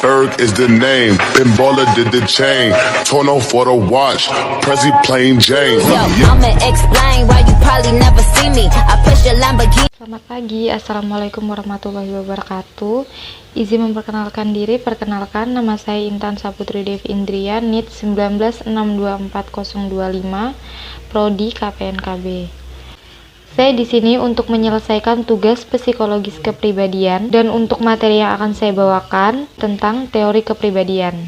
Berg is the name. Ben Baller did the chain. Tono for the watch. Prezi plain Jane. Yo, I'ma explain why you probably never see me. I push your Lamborghini. Selamat pagi, Assalamualaikum warahmatullahi wabarakatuh. Izin memperkenalkan diri, perkenalkan nama saya Intan Saputri Devi Indria, NIT 196244025, Prodi KPNKB. Saya di sini untuk menyelesaikan tugas psikologis kepribadian dan untuk materi yang akan saya bawakan tentang teori kepribadian.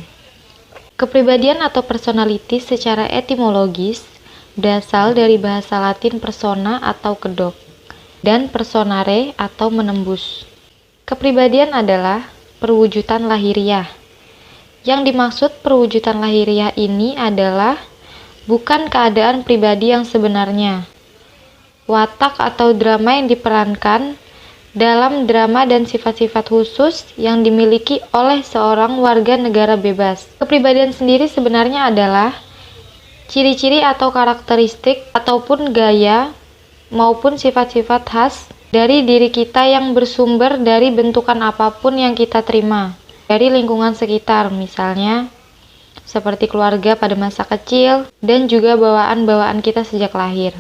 Kepribadian atau personality secara etimologis berasal dari bahasa Latin persona atau kedok dan personare atau menembus. Kepribadian adalah perwujudan lahiriah. Yang dimaksud perwujudan lahiriah ini adalah bukan keadaan pribadi yang sebenarnya. Watak atau drama yang diperankan dalam drama dan sifat-sifat khusus yang dimiliki oleh seorang warga negara bebas. Kepribadian sendiri sebenarnya adalah ciri-ciri atau karakteristik ataupun gaya maupun sifat-sifat khas dari diri kita yang bersumber dari bentukan apapun yang kita terima dari lingkungan sekitar, misalnya seperti keluarga pada masa kecil dan juga bawaan-bawaan kita sejak lahir.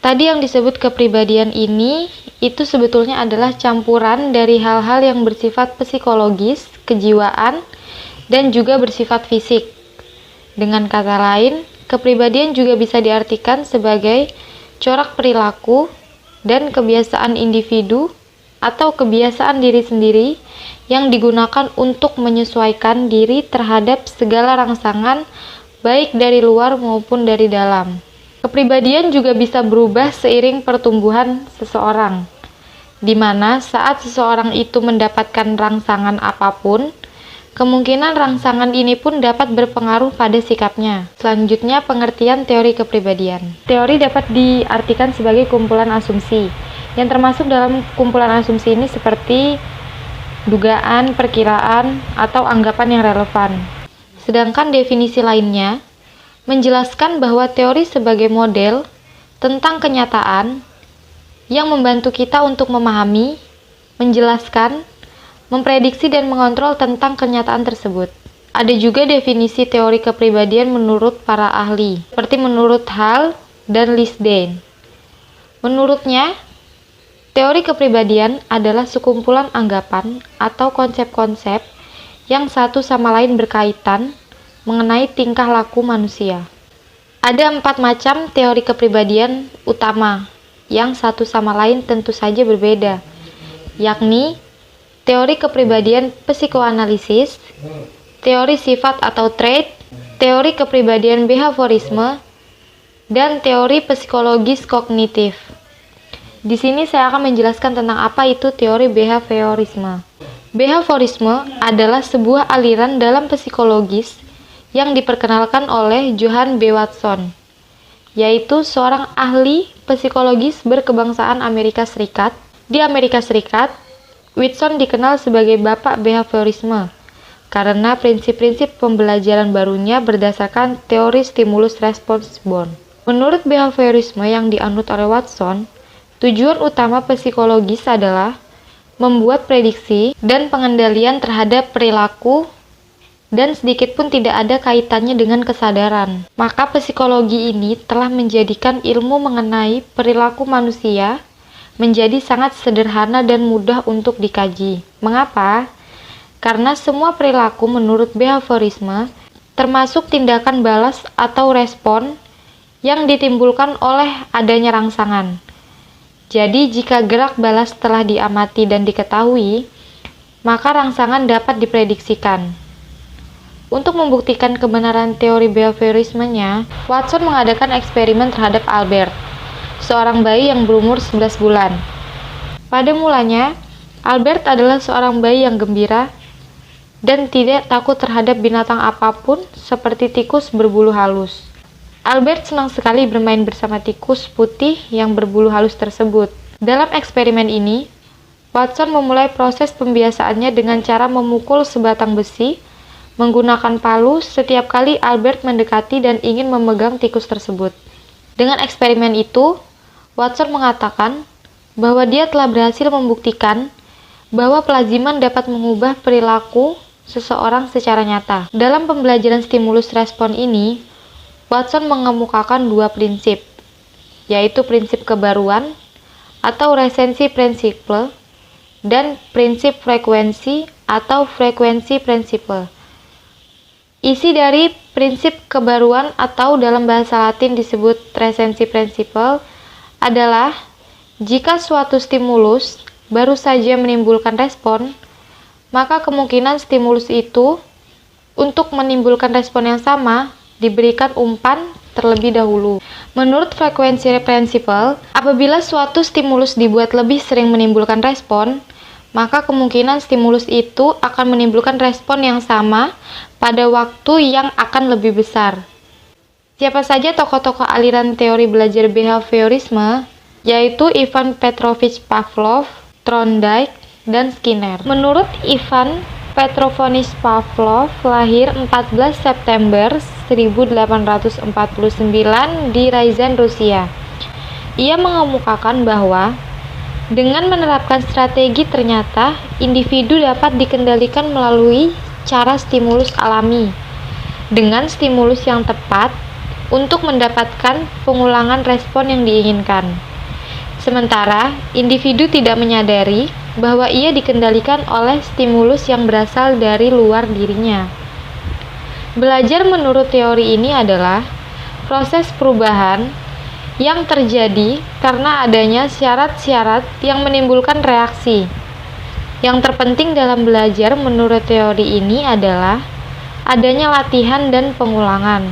Tadi yang disebut kepribadian ini itu sebetulnya adalah campuran dari hal-hal yang bersifat psikologis, kejiwaan, dan juga bersifat fisik. Dengan kata lain, kepribadian juga bisa diartikan sebagai corak perilaku dan kebiasaan individu atau kebiasaan diri sendiri yang digunakan untuk menyesuaikan diri terhadap segala rangsangan baik dari luar maupun dari dalam. Kepribadian juga bisa berubah seiring pertumbuhan seseorang, di mana saat seseorang itu mendapatkan rangsangan apapun, kemungkinan rangsangan ini pun dapat berpengaruh pada sikapnya. Selanjutnya, pengertian teori kepribadian. Teori dapat diartikan sebagai kumpulan asumsi, yang termasuk dalam kumpulan asumsi ini seperti dugaan, perkiraan, atau anggapan yang relevan. Sedangkan definisi lainnya menjelaskan bahwa teori sebagai model tentang kenyataan yang membantu kita untuk memahami, menjelaskan, memprediksi dan mengontrol tentang kenyataan tersebut. Ada juga definisi teori kepribadian menurut para ahli, seperti menurut Hall dan Lisden. Menurutnya, teori kepribadian adalah sekumpulan anggapan atau konsep-konsep yang satu sama lain berkaitan mengenai tingkah laku manusia. Ada 4 macam teori kepribadian utama yang satu sama lain tentu saja berbeda, yakni teori kepribadian psikoanalisis, teori sifat atau trait, teori kepribadian behaviorisme, dan teori psikologis kognitif. Di sini saya akan menjelaskan tentang apa itu teori behaviorisme. Behaviorisme adalah sebuah aliran dalam psikologis yang diperkenalkan oleh Johann B. Watson, yaitu seorang ahli psikologis berkebangsaan Amerika Serikat. Di Amerika Serikat, Watson dikenal sebagai Bapak Behaviorisme karena prinsip-prinsip pembelajaran barunya berdasarkan teori stimulus-respons Bond. Menurut behaviorisme yang dianut oleh Watson, tujuan utama psikologis adalah membuat prediksi dan pengendalian terhadap perilaku dan sedikit pun tidak ada kaitannya dengan kesadaran. Maka psikologi ini telah menjadikan ilmu mengenai perilaku manusia menjadi sangat sederhana dan mudah untuk dikaji. Mengapa? Karena semua perilaku menurut behaviorisme termasuk tindakan balas atau respon yang ditimbulkan oleh adanya rangsangan. Jadi jika gerak balas telah diamati dan diketahui, maka rangsangan dapat diprediksikan. Untuk membuktikan kebenaran teori behaviorismenya, Watson mengadakan eksperimen terhadap Albert, seorang bayi yang berumur 11 bulan. Pada mulanya, Albert adalah seorang bayi yang gembira dan tidak takut terhadap binatang apapun seperti tikus berbulu halus. Albert senang sekali bermain bersama tikus putih yang berbulu halus tersebut. Dalam eksperimen ini, Watson memulai proses pembiasaannya dengan cara memukul sebatang besi menggunakan palu setiap kali Albert mendekati dan ingin memegang tikus tersebut. Dengan eksperimen itu, Watson mengatakan bahwa dia telah berhasil membuktikan bahwa pelaziman dapat mengubah perilaku seseorang secara nyata. Dalam pembelajaran stimulus respon ini, Watson mengemukakan dua prinsip, yaitu prinsip kebaruan atau resensi prinsipal dan prinsip frekuensi atau frekuensi prinsipal. Isi dari prinsip kebaruan atau dalam bahasa Latin disebut resensi prinsipal adalah jika suatu stimulus baru saja menimbulkan respon, maka kemungkinan stimulus itu untuk menimbulkan respon yang sama diberikan umpan terlebih dahulu. Menurut frekuensi prinsipal, apabila suatu stimulus dibuat lebih sering menimbulkan respon, maka kemungkinan stimulus itu akan menimbulkan respon yang sama pada waktu yang akan lebih besar. Siapa saja tokoh-tokoh aliran teori belajar behaviorisme, yaitu Ivan Petrovich Pavlov, Thorndike, dan Skinner. Menurut Ivan Petrovich Pavlov lahir 14 September 1849 di Ryazan, Rusia. Ia mengemukakan bahwa dengan menerapkan strategi ternyata individu dapat dikendalikan melalui cara stimulus alami dengan stimulus yang tepat untuk mendapatkan pengulangan respon yang diinginkan. Sementara individu tidak menyadari bahwa ia dikendalikan oleh stimulus yang berasal dari luar dirinya. Belajar menurut teori ini adalah proses perubahan yang terjadi karena adanya syarat-syarat yang menimbulkan reaksi. Yang terpenting dalam belajar menurut teori ini adalah adanya latihan dan pengulangan.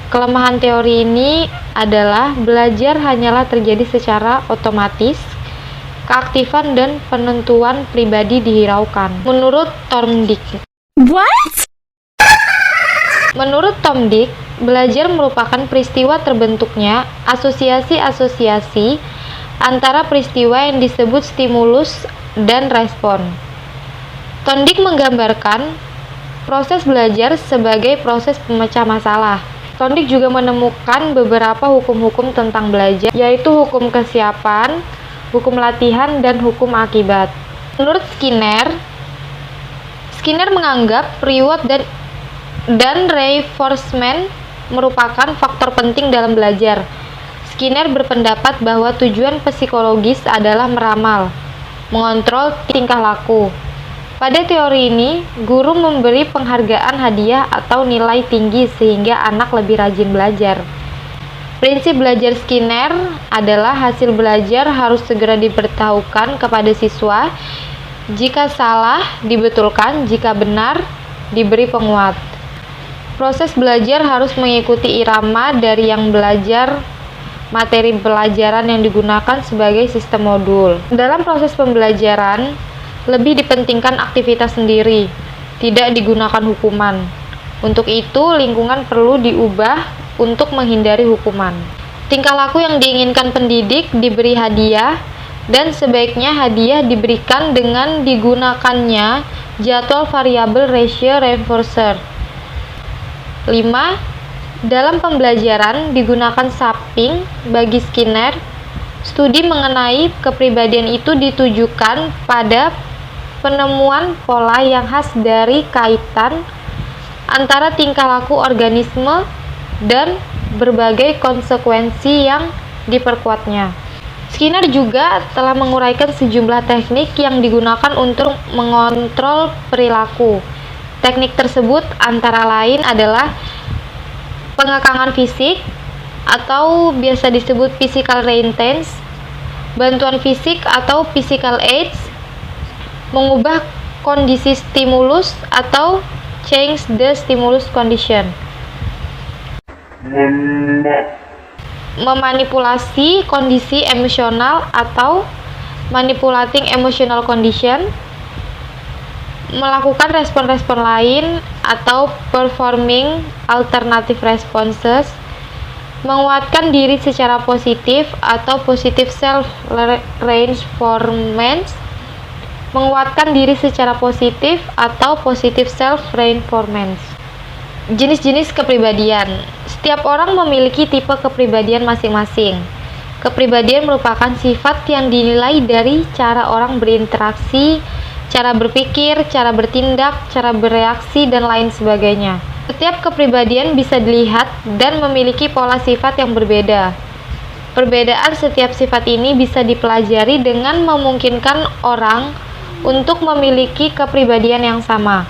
Kelemahan teori ini adalah belajar hanyalah terjadi secara otomatis, keaktifan dan penentuan pribadi dihiraukan. Menurut Thorndike. What? Menurut Thorndike, belajar merupakan peristiwa terbentuknya asosiasi-asosiasi antara peristiwa yang disebut stimulus dan respon. Thorndike menggambarkan proses belajar sebagai proses pemecah masalah. Thorndike juga menemukan beberapa hukum-hukum tentang belajar, yaitu hukum kesiapan, hukum latihan, dan hukum akibat. Menurut Skinner menganggap reward dan reinforcement merupakan faktor penting dalam belajar. Skinner berpendapat bahwa tujuan psikologis adalah meramal, mengontrol tingkah laku. Pada teori ini, guru memberi penghargaan hadiah atau nilai tinggi sehingga anak lebih rajin belajar. Prinsip belajar Skinner adalah hasil belajar harus segera diberitahukan kepada siswa. Jika salah, dibetulkan. Jika benar, diberi penguat. Proses belajar harus mengikuti irama dari yang belajar materi pelajaran yang digunakan sebagai sistem modul. Dalam proses pembelajaran, lebih dipentingkan aktivitas sendiri, tidak digunakan hukuman. Untuk itu, lingkungan perlu diubah untuk menghindari hukuman. Tingkah laku yang diinginkan pendidik diberi hadiah, dan sebaiknya hadiah diberikan dengan digunakannya jadwal variabel ratio reinforcer. 5. Dalam pembelajaran digunakan samping. Bagi Skinner, studi mengenai kepribadian itu ditujukan pada penemuan pola yang khas dari kaitan antara tingkah laku organisme dan berbagai konsekuensi yang diperkuatnya. Skinner juga telah menguraikan sejumlah teknik yang digunakan untuk mengontrol perilaku. Teknik tersebut antara lain adalah pengekangan fisik atau biasa disebut physical restraints, bantuan fisik atau physical aids, mengubah kondisi stimulus atau change the stimulus condition, memanipulasi kondisi emosional atau manipulating emotional condition, melakukan respon-respon lain atau performing alternative responses, menguatkan diri secara positif atau positive self reinforcement, menguatkan diri secara positif atau positive self reinforcement. Jenis-jenis kepribadian. Setiap orang memiliki tipe kepribadian masing-masing. Kepribadian merupakan sifat yang dinilai dari cara orang berinteraksi, cara berpikir, cara bertindak, cara bereaksi, dan lain sebagainya. Setiap kepribadian bisa dilihat dan memiliki pola sifat yang berbeda. Perbedaan setiap sifat ini bisa dipelajari dengan memungkinkan orang untuk memiliki kepribadian yang sama.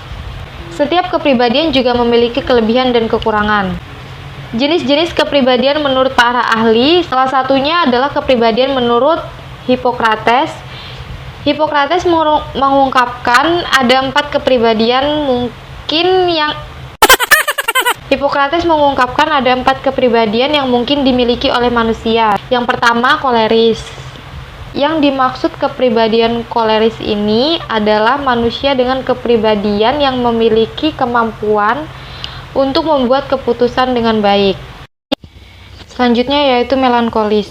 Setiap kepribadian juga memiliki kelebihan dan kekurangan. Jenis-jenis kepribadian menurut para ahli, salah satunya adalah kepribadian menurut Hippocrates. Hippocrates mengungkapkan ada 4 kepribadian yang mungkin dimiliki oleh manusia. Yang pertama, koleris. Yang dimaksud kepribadian koleris ini adalah manusia dengan kepribadian yang memiliki kemampuan untuk membuat keputusan dengan baik. Selanjutnya yaitu melankolis.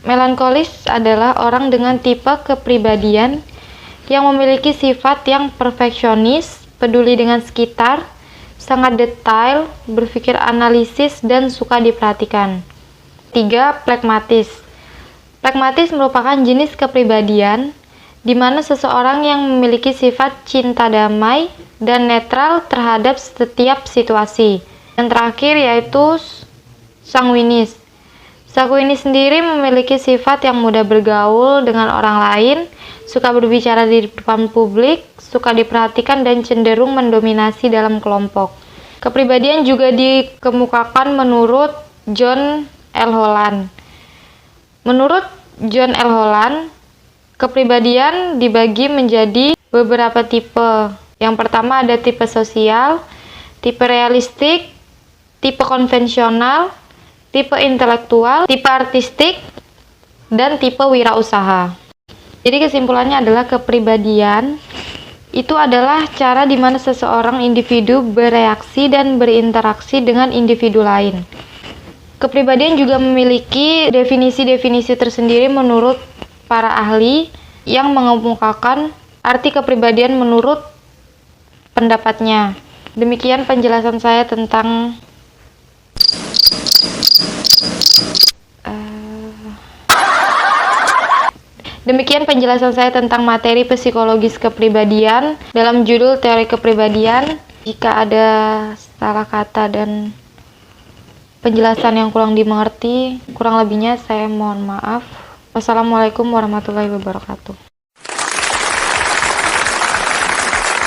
Melankolis adalah orang dengan tipe kepribadian yang memiliki sifat yang perfeksionis, peduli dengan sekitar, sangat detail, berpikir analisis, dan suka diperhatikan. 3. Plekmatis. Plekmatis merupakan jenis kepribadian di mana seseorang yang memiliki sifat cinta damai dan netral terhadap setiap situasi. Yang terakhir yaitu sanguinis. Sanguinis sendiri memiliki sifat yang mudah bergaul dengan orang lain, suka berbicara di depan publik, suka diperhatikan, dan cenderung mendominasi dalam kelompok. Kepribadian juga dikemukakan menurut John L. Holland. Menurut John L. Holland, kepribadian dibagi menjadi beberapa tipe. Yang pertama ada tipe sosial, tipe realistik, tipe konvensional, tipe intelektual, tipe artistik, dan tipe wirausaha. Jadi kesimpulannya adalah kepribadian itu adalah cara di mana seseorang individu bereaksi dan berinteraksi dengan individu lain. Kepribadian juga memiliki definisi-definisi tersendiri menurut para ahli yang mengemukakan arti kepribadian menurut pendapatnya. Demikian penjelasan saya tentang materi psikologis kepribadian dalam judul teori kepribadian. Jika ada salah kata dan penjelasan yang kurang dimengerti, kurang lebihnya saya mohon maaf. Wassalamualaikum warahmatullahi wabarakatuh.